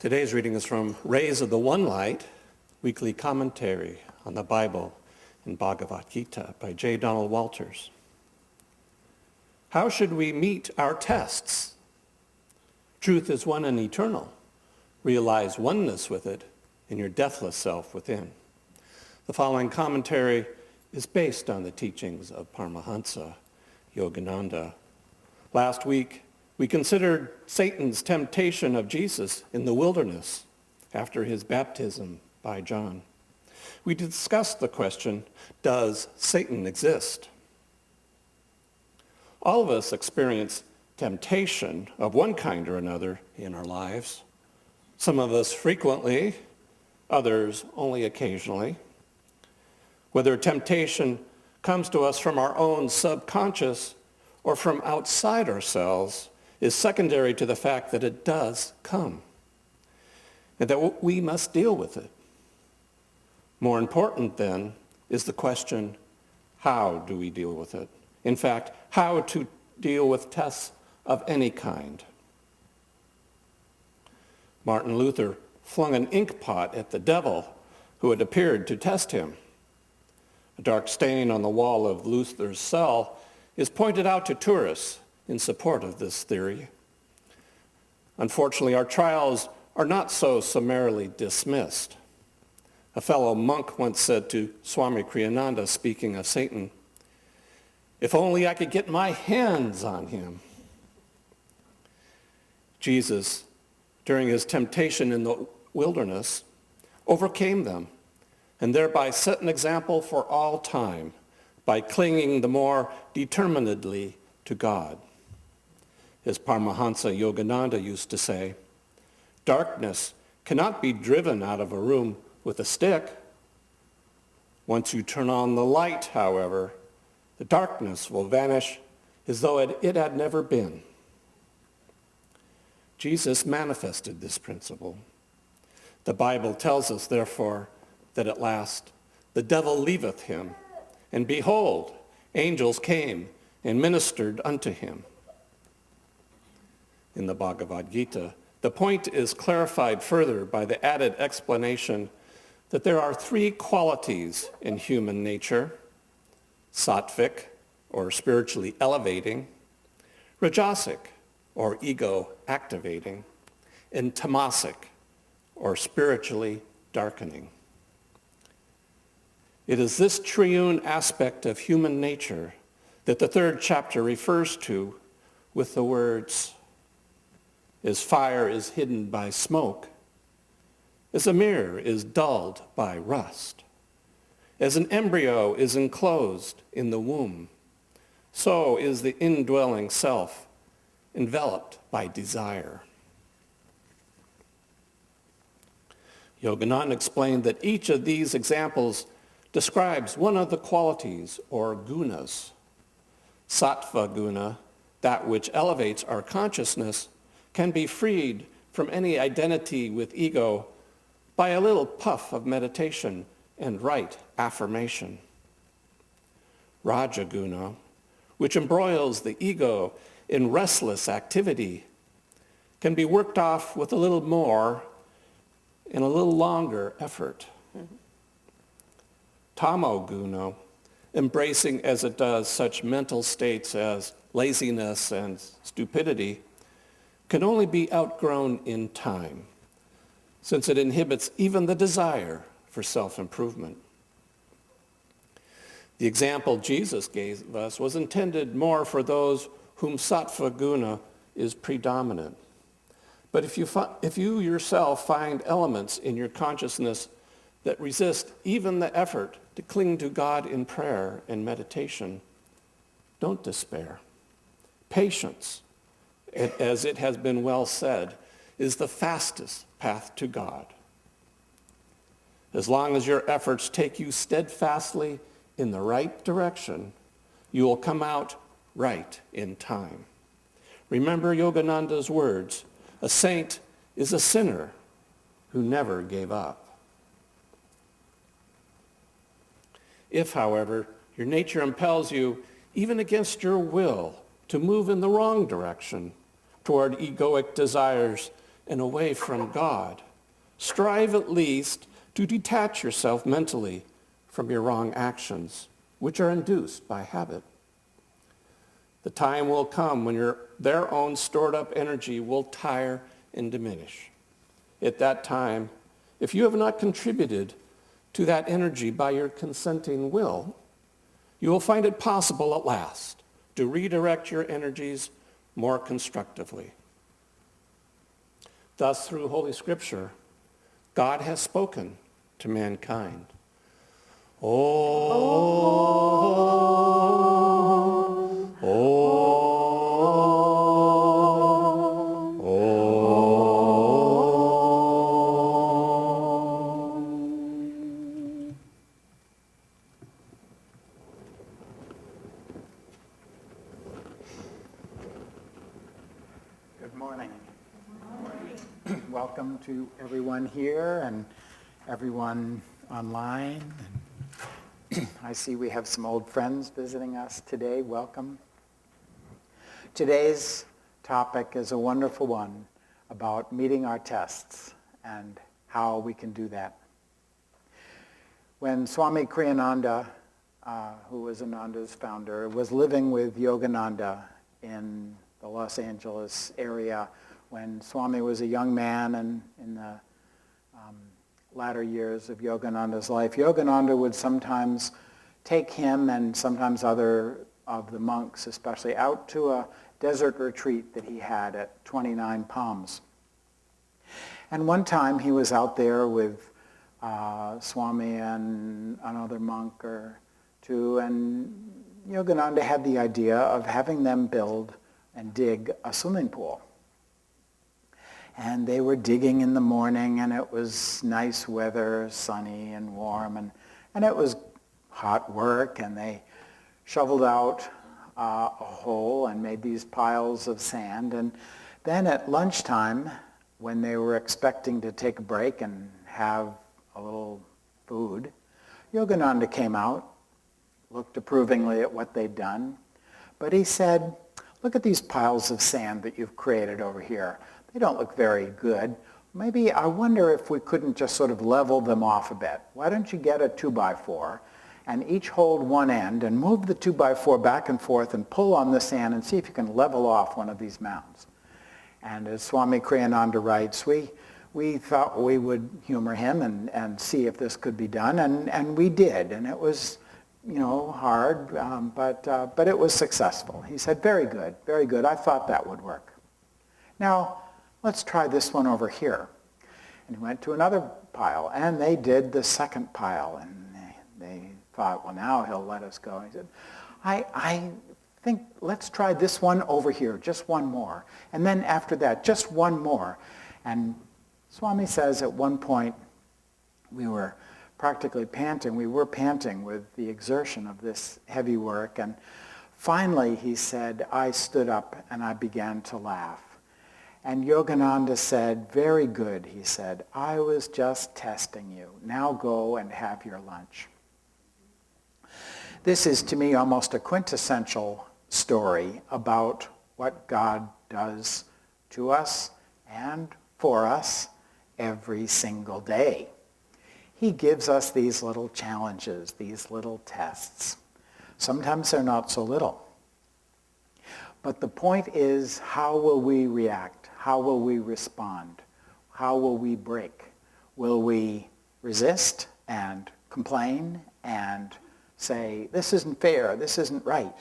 Today's reading is from Rays of the One Light, weekly commentary on the Bible and Bhagavad Gita by J. Donald Walters. How should we meet our tests? Truth is one and eternal. Realize oneness with it in your deathless self within. The following commentary is based on the teachings of Paramahansa Yogananda. Last week, we considered Satan's temptation of Jesus in the wilderness after his baptism by John. We discussed the question, does Satan exist? All of us experience temptation of one kind or another in our lives. Some of us frequently, others only occasionally. Whether temptation comes to us from our own subconscious or from outside ourselves is secondary to the fact that it does come and that we must deal with it. More important, then, is the question, how do we deal with it? In fact, how to deal with tests of any kind. Martin Luther flung an ink pot at the devil who had appeared to test him. A dark stain on the wall of Luther's cell is pointed out to tourists in support of this theory. Unfortunately, our trials are not so summarily dismissed. A fellow monk once said to Swami Kriyananda, speaking of Satan, "If only I could get my hands on him." Jesus, during his temptation in the wilderness, overcame them and thereby set an example for all time by clinging the more determinedly to God. As Paramahansa Yogananda used to say, darkness cannot be driven out of a room with a stick. Once you turn on the light, however, the darkness will vanish as though it had never been. Jesus manifested this principle. The Bible tells us, therefore, that at last the devil leaveth him, and behold, angels came and ministered unto him. In the Bhagavad Gita, the point is clarified further by the added explanation that there are three qualities in human nature: sattvic, or spiritually elevating; rajasic, or ego activating; and tamasic, or spiritually darkening. It is this triune aspect of human nature that the third chapter refers to with the words, as fire is hidden by smoke, as a mirror is dulled by rust, as an embryo is enclosed in the womb, so is the indwelling self enveloped by desire. Yogananda explained that each of these examples describes one of the qualities or gunas. Sattva guna, that which elevates our consciousness, can be freed from any identity with ego by a little puff of meditation and right affirmation. Rajaguna, which embroils the ego in restless activity, can be worked off with a little more and a little longer effort. Tamoguna, embracing as it does such mental states as laziness and stupidity, can only be outgrown in time, since it inhibits even the desire for self-improvement. The example Jesus gave us was intended more for those whom sattva guna is predominant. But if you yourself find elements in your consciousness that resist even the effort to cling to God in prayer and meditation, don't despair. Patience, as it has been well said, is the fastest path to God. As long as your efforts take you steadfastly in the right direction, you will come out right in time. Remember Yogananda's words, a saint is a sinner who never gave up. If, however, your nature impels you, even against your will, to move in the wrong direction toward egoic desires and away from God. Strive at least to detach yourself mentally from your wrong actions, which are induced by habit. The time will come when their own stored up energy will tire and diminish. At that time, if you have not contributed to that energy by your consenting will, you will find it possible at last to redirect your energies more constructively. Thus, through Holy Scripture, God has spoken to mankind. Oh, oh, oh. Good morning. Welcome to everyone here and everyone online. I see we have some old friends visiting us today. Welcome. Today's topic is a wonderful one about meeting our tests and how we can do that. When Swami Kriyananda, who was Ananda's founder, was living with Yogananda in the Los Angeles area, when Swami was a young man and in the latter years of Yogananda's life, Yogananda would sometimes take him and sometimes other of the monks especially out to a desert retreat that he had at 29 Palms. And one time he was out there with Swami and another monk or two, and Yogananda had the idea of having them build and dig a swimming pool. And they were digging in the morning, and it was nice weather, sunny and warm, and it was hot work, and they shoveled out a hole and made these piles of sand. And then at lunchtime, when they were expecting to take a break and have a little food, Yogananda came out, looked approvingly at what they'd done, but he said, "Look at these piles of sand that you've created over here. They don't look very good. Maybe I wonder if we couldn't just sort of level them off a bit. Why don't you get a 2x4 and each hold one end and move the 2x4 back and forth and pull on the sand and see if you can level off one of these mounds." And as Swami Kriyananda writes, we thought we would humor him and see if this could be done, and we did. And it was, hard, but it was successful. He said, very good, I thought that would work. Now, let's try this one over here. And he went to another pile, and they did the second pile, and they thought, well, now he'll let us go. He said, I think let's try this one over here, just one more. And then after that, just one more. And Swami says at one point, we were practically panting. We were panting with the exertion of this heavy work. And finally, he said, I stood up and I began to laugh. And Yogananda said, very good, he said, I was just testing you. Now go and have your lunch. This is to me almost a quintessential story about what God does to us and for us every single day. He gives us these little challenges, these little tests. Sometimes they're not so little. But the point is, how will we react? How will we respond? How will we break? Will we resist and complain and say, this isn't fair, this isn't right?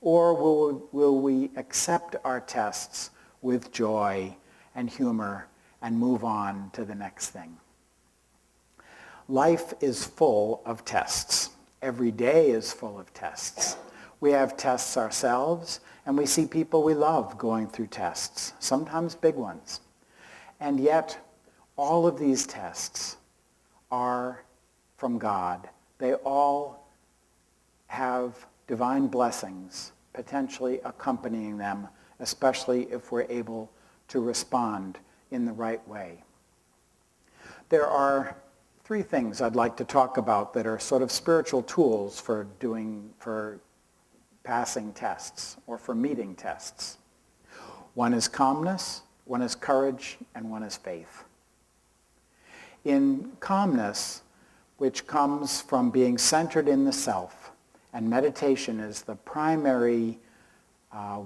Or will we accept our tests with joy and humor and move on to the next thing? Life is full of tests. Every day is full of tests. We have tests ourselves, and we see people we love going through tests, sometimes big ones. And yet, all of these tests are from God. They all have divine blessings potentially accompanying them, especially if we're able to respond in the right way. There are three things I'd like to talk about that are sort of spiritual tools for passing tests or for meeting tests. One is calmness, One is courage and one is faith. In calmness, which comes from being centered in the self, and meditation is the primary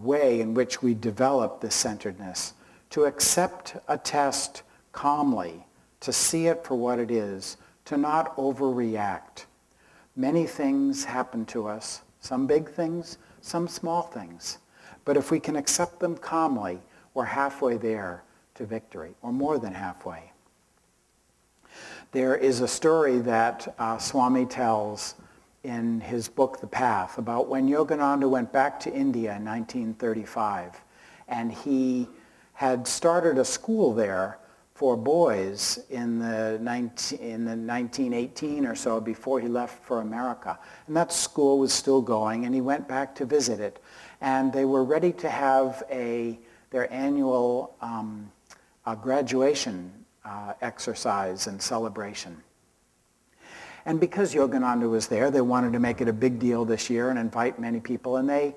way in which we develop this centeredness, to accept a test calmly, to see it for what it is, to not overreact. Many things happen to us, some big things, some small things. But if we can accept them calmly, we're halfway there to victory, or more than halfway. There is a story that Swami tells in his book, The Path, about when Yogananda went back to India in 1935, and he had started a school there for boys in the 1918 or so, before he left for America. And that school was still going, and he went back to visit it. And they were ready to have their annual graduation exercise and celebration. And because Yogananda was there, they wanted to make it a big deal this year and invite many people. And they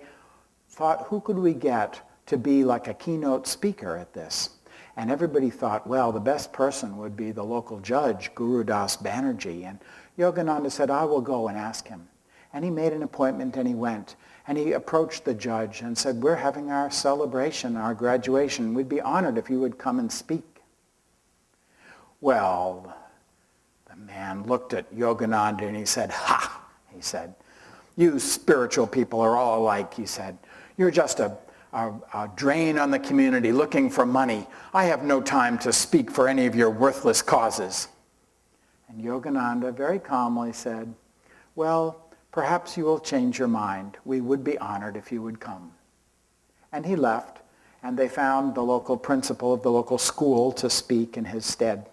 thought, who could we get to be like a keynote speaker at this? And everybody thought, well, the best person would be the local judge, Guru Das Banerjee. And Yogananda said, I will go and ask him. And he made an appointment and he went. And he approached the judge and said, we're having our celebration, our graduation. We'd be honored if you would come and speak. Well, the man looked at Yogananda and he said, ha! He said, you spiritual people are all alike, he said. You're just a drain on the community looking for money. I have no time to speak for any of your worthless causes. And Yogananda very calmly said, well, perhaps you will change your mind. We would be honored if you would come. And he left, and they found the local principal of the local school to speak in his stead.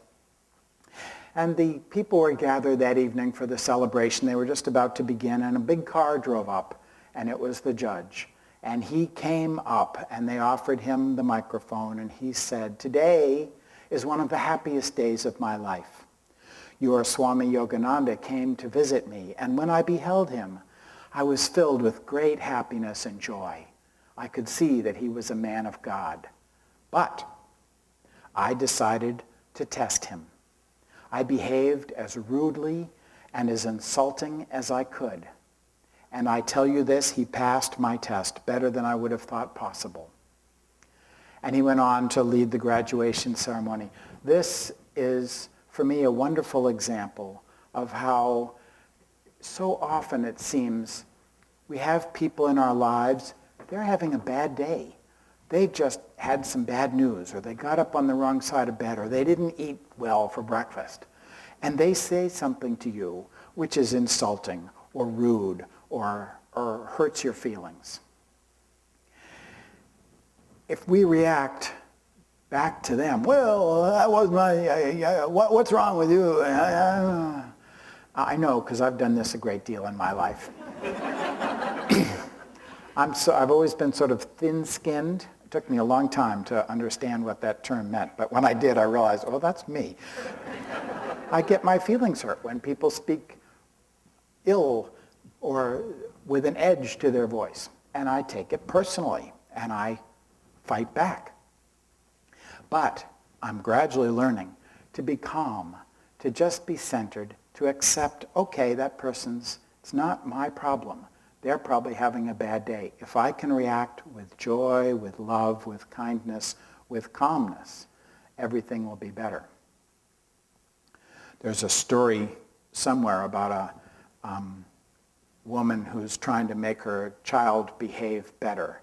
And the people were gathered that evening for the celebration. They were just about to begin, and a big car drove up, and it was the judge. And he came up, and they offered him the microphone, and he said, today is one of the happiest days of my life. Your Swami Yogananda came to visit me, and when I beheld him, I was filled with great happiness and joy. I could see that he was a man of God. But I decided to test him. I behaved as rudely and as insulting as I could. And I tell you this, he passed my test better than I would have thought possible. And he went on to lead the graduation ceremony. This is, for me, a wonderful example of how so often it seems we have people in our lives, they're having a bad day. They've just had some bad news, or they got up on the wrong side of bed, or they didn't eat well for breakfast. And they say something to you which is insulting or rude or hurts your feelings. If we react back to them, well, that was what's wrong with you? I know, because I've done this a great deal in my life. I've always been sort of thin-skinned. It took me a long time to understand what that term meant, but when I did, I realized, oh, that's me. I get my feelings hurt when people speak ill or with an edge to their voice, and I take it personally, and I fight back. But I'm gradually learning to be calm, to just be centered, to accept, okay, that person's, it's not my problem. They're probably having a bad day. If I can react with joy, with love, with kindness, with calmness, everything will be better. There's a story somewhere about a woman who's trying to make her child behave better.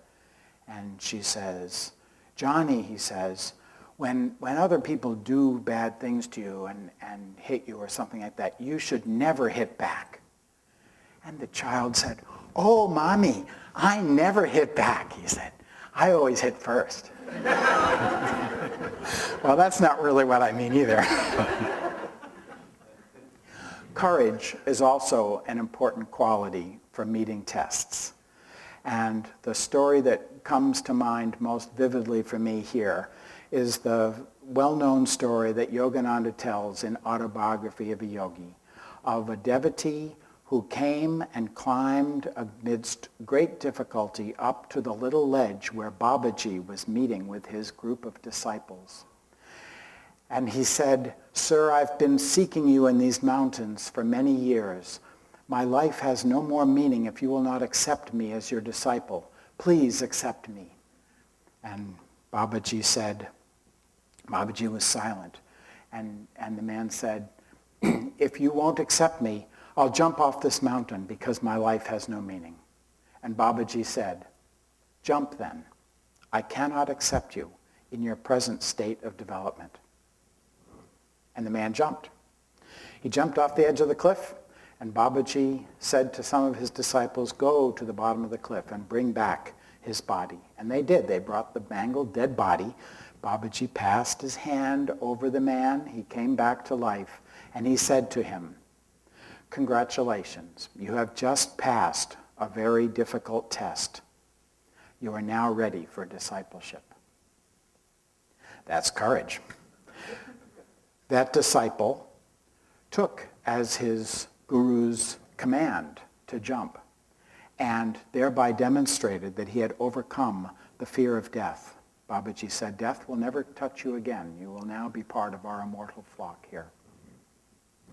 And she says, Johnny, he says, when other people do bad things to you and hit you or something like that, you should never hit back. And the child said, oh, Mommy, I never hit back, he said. I always hit first. Well, that's not really what I mean either. Courage is also an important quality for meeting tests. And the story that comes to mind most vividly for me here is the well-known story that Yogananda tells in Autobiography of a Yogi of a devotee who came and climbed amidst great difficulty up to the little ledge where Babaji was meeting with his group of disciples. And he said, "Sir, I've been seeking you in these mountains for many years. My life has no more meaning if you will not accept me as your disciple. Please accept me." And Babaji was silent. And the man said, "If you won't accept me, I'll jump off this mountain because my life has no meaning." And Babaji said, "Jump then. I cannot accept you in your present state of development." And the man jumped. He jumped off the edge of the cliff, and Babaji said to some of his disciples, "Go to the bottom of the cliff and bring back his body." And they did. They brought the mangled dead body. Babaji passed his hand over the man. He came back to life, and he said to him, "Congratulations. You have just passed a very difficult test. You are now ready for discipleship." That's courage. That disciple took as his guru's command to jump, and thereby demonstrated that he had overcome the fear of death. Babaji said, "Death will never touch you again. You will now be part of our immortal flock here."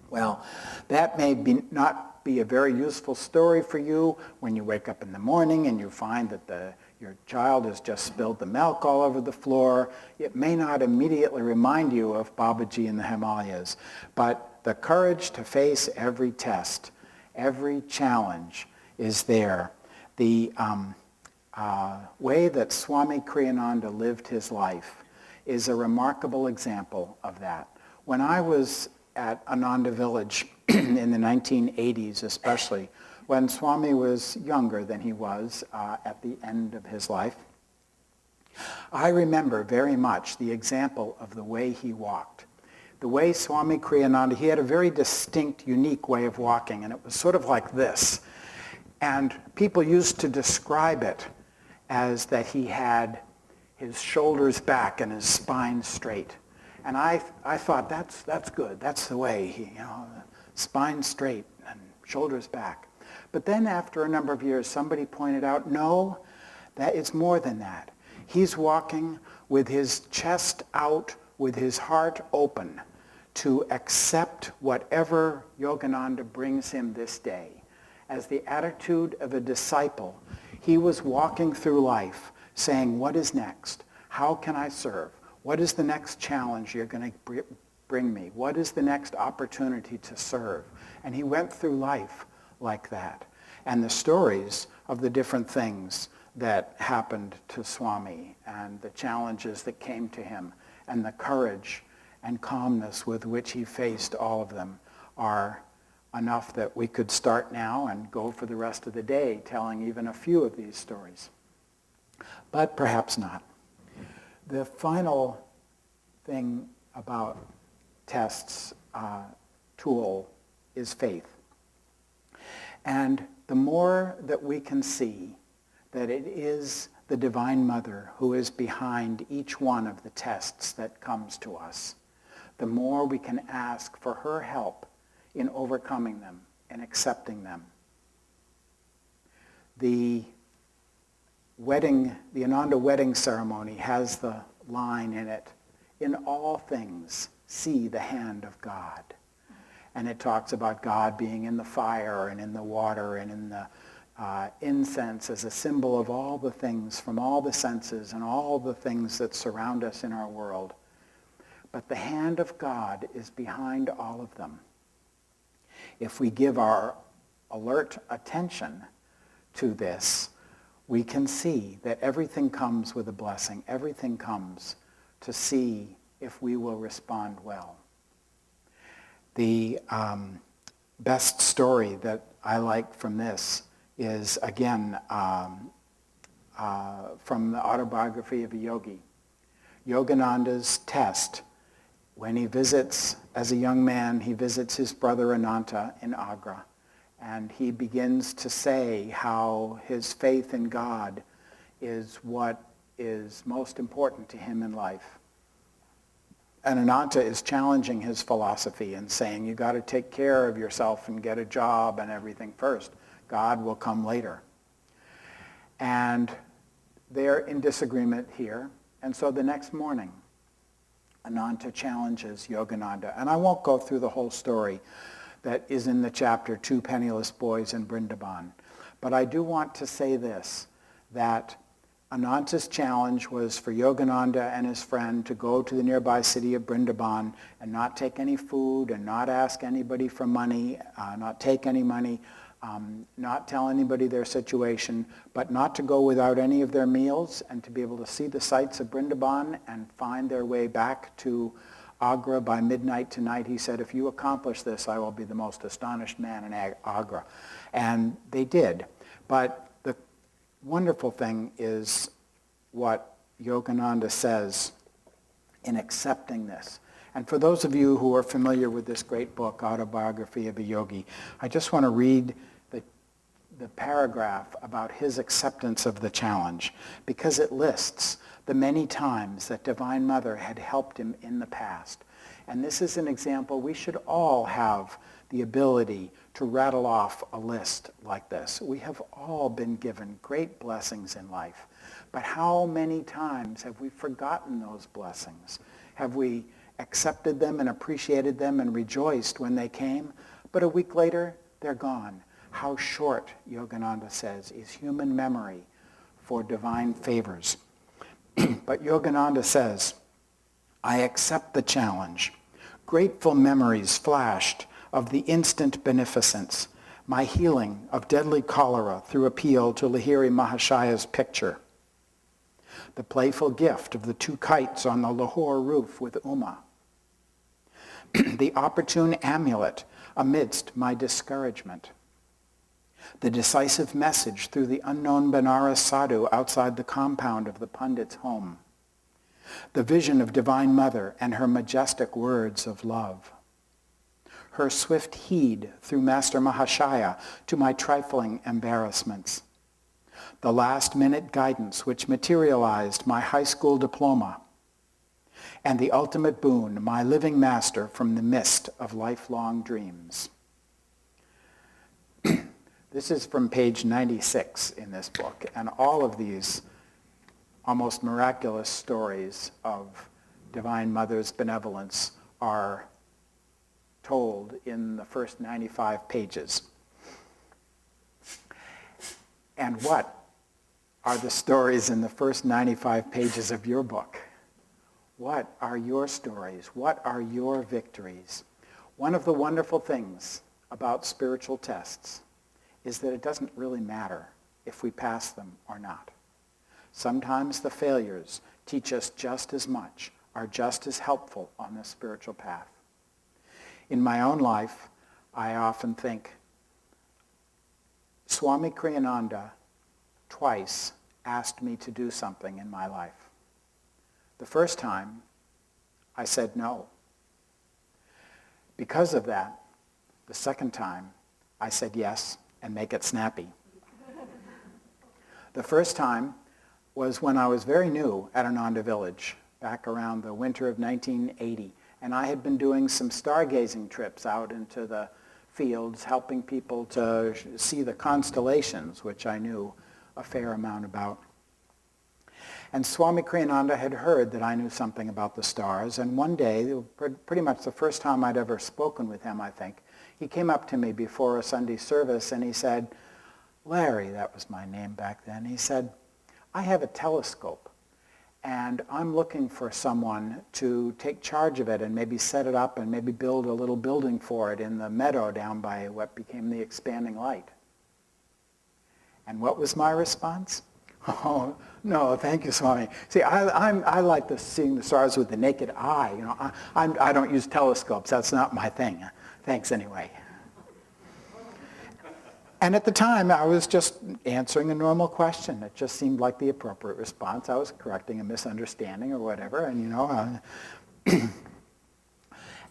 Well, that may not be a very useful story for you when you wake up in the morning and you find that your child has just spilled the milk all over the floor. It may not immediately remind you of Babaji in the Himalayas, but the courage to face every test, every challenge is there. The way that Swami Kriyananda lived his life is a remarkable example of that. When I was at Ananda Village in the 1980s especially, when Swami was younger than he was at the end of his life, I remember very much the example of the way he walked. The way Swami Kriyananda, he had a very distinct, unique way of walking, and it was sort of like this. And people used to describe it as that he had his shoulders back and his spine straight. And I thought, that's good. That's the way, spine straight and shoulders back. But then after a number of years, somebody pointed out, no, that it's more than that. He's walking with his chest out, with his heart open to accept whatever Yogananda brings him this day. As the attitude of a disciple, he was walking through life saying, what is next? How can I serve? What is the next challenge you're going to bring me? What is the next opportunity to serve? And he went through life like that. And the stories of the different things that happened to Swami and the challenges that came to him and the courage and calmness with which he faced all of them are enough that we could start now and go for the rest of the day telling even a few of these stories. But perhaps not. The final thing about tests tool is faith. And the more that we can see that it is the Divine Mother who is behind each one of the tests that comes to us, the more we can ask for her help in overcoming them and accepting them. The Ananda wedding ceremony has the line in it, "In all things, see the hand of God." And it talks about God being in the fire and in the water and in the incense as a symbol of all the things from all the senses and all the things that surround us in our world. But the hand of God is behind all of them. If we give our alert attention to this, we can see that everything comes with a blessing. Everything comes to see if we will respond well. The best story that I like from this is, again, from the autobiography of a yogi. Yogananda's test. When he visits, as a young man, he visits his brother Ananta in Agra. And he begins to say how his faith in God is what is most important to him in life. And Ananta is challenging his philosophy and saying, you got to take care of yourself and get a job and everything first. God will come later. And they're in disagreement here. And so the next morning, Ananta challenges Yogananda. And I won't go through the whole story that is in the chapter, Two Penniless Boys in Vrindavan. But I do want to say this, that Ananta's challenge was for Yogananda and his friend to go to the nearby city of Vrindavan and not take any food and not ask anybody for money, not take any money, not tell anybody their situation, but not to go without any of their meals and to be able to see the sights of Vrindavan and find their way back to Agra by midnight tonight. He said, if you accomplish this, I will be the most astonished man in Agra. And they did. But the wonderful thing is what Yogananda says in accepting this. And for those of you who are familiar with this great book, Autobiography of a Yogi, I just want to read the paragraph about his acceptance of the challenge, because it lists the many times that Divine Mother had helped him in the past. And this is an example. We should all have the ability to rattle off a list like this. We have all been given great blessings in life. But how many times have we forgotten those blessings? Have we accepted them and appreciated them and rejoiced when they came? But a week later, they're gone. How short, Yogananda says, is human memory for divine favors. But Yogananda says, I accept the challenge. Grateful memories flashed of the instant beneficence, my healing of deadly cholera through appeal to Lahiri Mahashaya's picture, the playful gift of the two kites on the Lahore roof with Uma, the opportune amulet amidst my discouragement, the decisive message through the unknown Benares sadhu outside the compound of the Pandit's home, the vision of Divine Mother and her majestic words of love, her swift heed through Master Mahashaya to my trifling embarrassments, the last-minute guidance which materialized my high school diploma, and the ultimate boon, my living master from the mist of lifelong dreams. This is from page 96 in this book, and all of these almost miraculous stories of Divine Mother's benevolence are told in the first 95 pages. And what are the stories in the first 95 pages of your book? What are your stories? What are your victories? One of the wonderful things about spiritual tests is that it doesn't really matter if we pass them or not. Sometimes the failures teach us just as much, are just as helpful on the spiritual path. In my own life, I often think, Swami Kriyananda twice asked me to do something in my life. The first time, I said no. Because of that, the second time, I said yes, and make it snappy. The first time was when I was very new at Ananda Village, back around the winter of 1980. And I had been doing some stargazing trips out into the fields, helping people to see the constellations, which I knew a fair amount about. And Swami Kriyananda had heard that I knew something about the stars, and one day, pretty much the first time I'd ever spoken with him, I think, he came up to me before a Sunday service and he said, Larry, that was my name back then, he said, I have a telescope and I'm looking for someone to take charge of it and maybe set it up and maybe build a little building for it in the meadow down by what became the expanding light. And what was my response? Oh, no, thank you, Swami. See, I like seeing the stars with the naked eye. You know, I don't use telescopes. That's not my thing. Thanks anyway. And at the time, I was just answering a normal question. It just seemed like the appropriate response. I was correcting a misunderstanding or whatever. And, you know,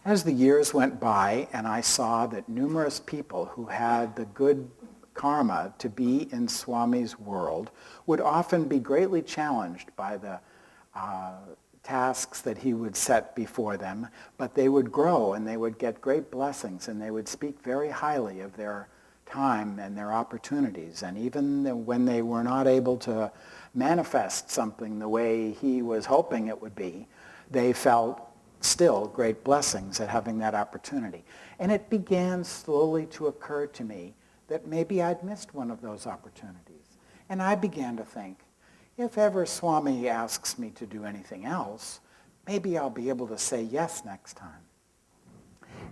as the years went by and I saw that numerous people who had the good karma to be in Swami's world would often be greatly challenged by the tasks that he would set before them, but they would grow and they would get great blessings and they would speak very highly of their time and their opportunities. And even when they were not able to manifest something the way he was hoping it would be, they felt still great blessings at having that opportunity. And it began slowly to occur to me that maybe I'd missed one of those opportunities. And I began to think, if ever Swami asks me to do anything else, maybe I'll be able to say yes next time.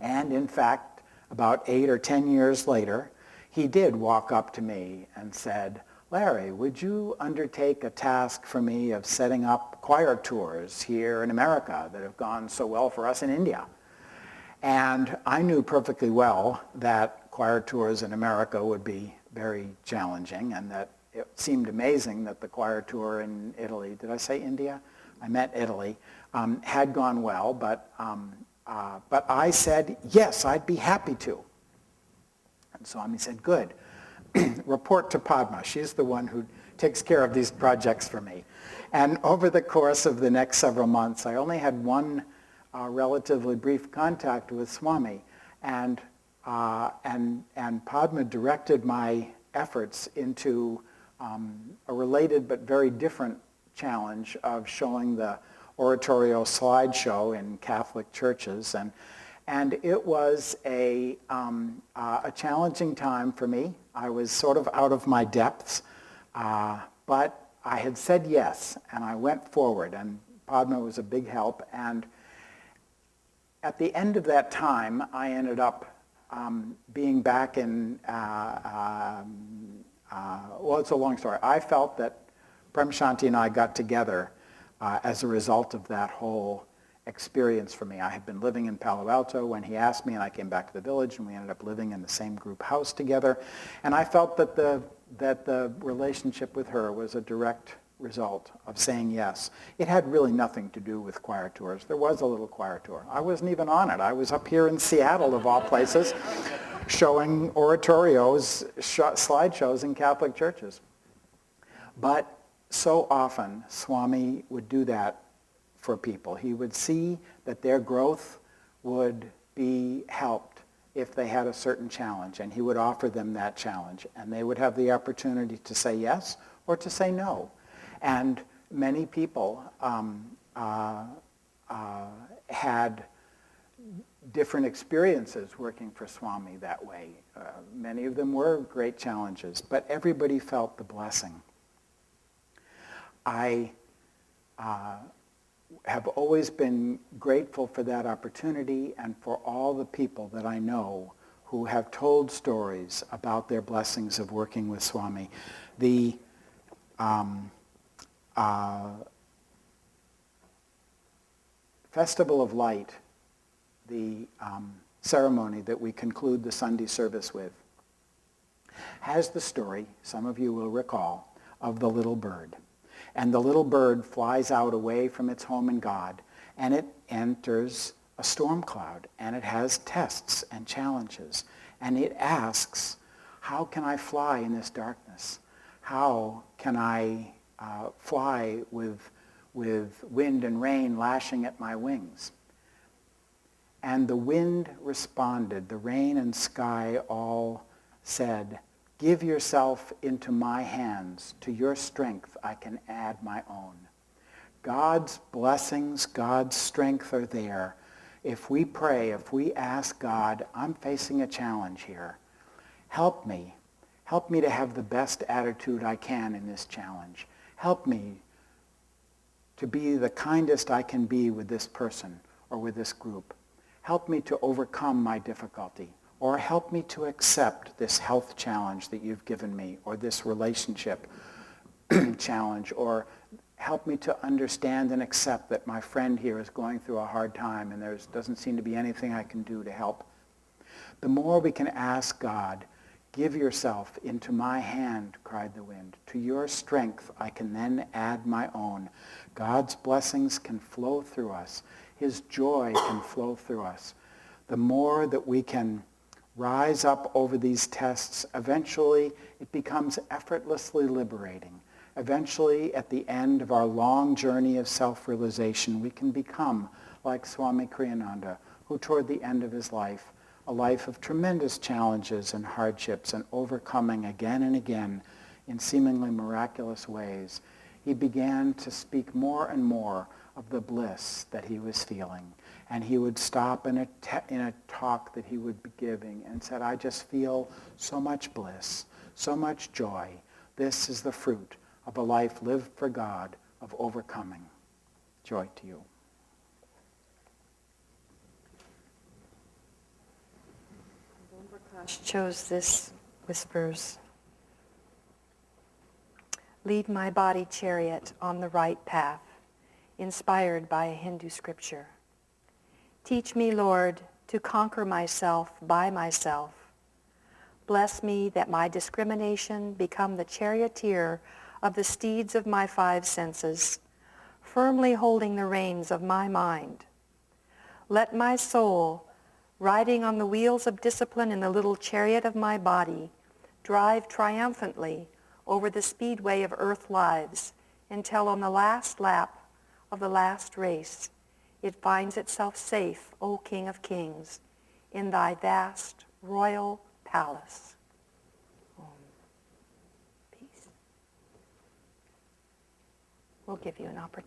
And in fact, about 8 or 10 years later, he did walk up to me and said, Larry, would you undertake a task for me of setting up choir tours here in America that have gone so well for us in India? And I knew perfectly well that choir tours in America would be very challenging, and that it seemed amazing that the choir tour in Italy, did I say India? I meant Italy, had gone well, but I said, yes, I'd be happy to. And Swami said, good. Report to Padma. She's the one who takes care of these projects for me. And over the course of the next several months, I only had one relatively brief contact with Swami, and Padma directed my efforts into a related but very different challenge of showing the oratorio slideshow in Catholic churches, and it was a challenging time for me. I was sort of out of my depths, but I had said yes, and I went forward, and Padma was a big help. And at the end of that time, I ended up being back in, well, it's a long story. I felt that Prem Shanti and I got together as a result of that whole experience for me. I had been living in Palo Alto when he asked me, and I came back to the village, and we ended up living in the same group house together. And I felt that the relationship with her was a direct result of saying yes. It had really nothing to do with choir tours. There was a little choir tour. I wasn't even on it. I was up here in Seattle, of all places, showing oratorios, slideshows in Catholic churches. But so often, Swami would do that for people. He would see that their growth would be helped if they had a certain challenge, and he would offer them that challenge, and they would have the opportunity to say yes or to say no. And many people had different experiences working for Swami that way. Many of them were great challenges, but everybody felt the blessing. I have always been grateful for that opportunity and for all the people that I know who have told stories about their blessings of working with Swami. The Festival of Light, the ceremony that we conclude the Sunday service with, has the story, some of you will recall, of the little bird. And the little bird flies out away from its home in God, and it enters a storm cloud, and it has tests and challenges. And it asks, how can I fly in this darkness? How can I fly with wind and rain lashing at my wings? And the wind responded, the rain and sky all said, give yourself into my hands. To your strength I can add my own. God's blessings, God's strength are there. If we pray, if we ask God, I'm facing a challenge here. Help me. Help me to have the best attitude I can in this challenge. Help me to be the kindest I can be with this person or with this group. Help me to overcome my difficulty. Or help me to accept this health challenge that you've given me, or this relationship challenge, or help me to understand and accept that my friend here is going through a hard time and there doesn't seem to be anything I can do to help. The more we can ask God, give yourself into my hand, cried the wind. To your strength I can then add my own. God's blessings can flow through us. His joy can flow through us. The more that we can rise up over these tests, eventually it becomes effortlessly liberating. Eventually, at the end of our long journey of self-realization, we can become like Swami Kriyananda, who toward the end of his life, a life of tremendous challenges and hardships and overcoming again and again in seemingly miraculous ways, he began to speak more and more of the bliss that he was feeling. And he would stop in a talk that he would be giving and said, I just feel so much bliss, so much joy. This is the fruit of a life lived for God, of overcoming. Joy to you. Omprakash chose this whispers. Lead my body chariot on the right path, inspired by a Hindu scripture. Teach me, Lord, to conquer myself by myself. Bless me that my discrimination become the charioteer of the steeds of my five senses, firmly holding the reins of my mind. Let my soul, riding on the wheels of discipline in the little chariot of my body, drive triumphantly over the speedway of earth lives until on the last lap of the last race, it finds itself safe, O King of Kings, in thy vast royal palace. Peace. We'll give you an opportunity.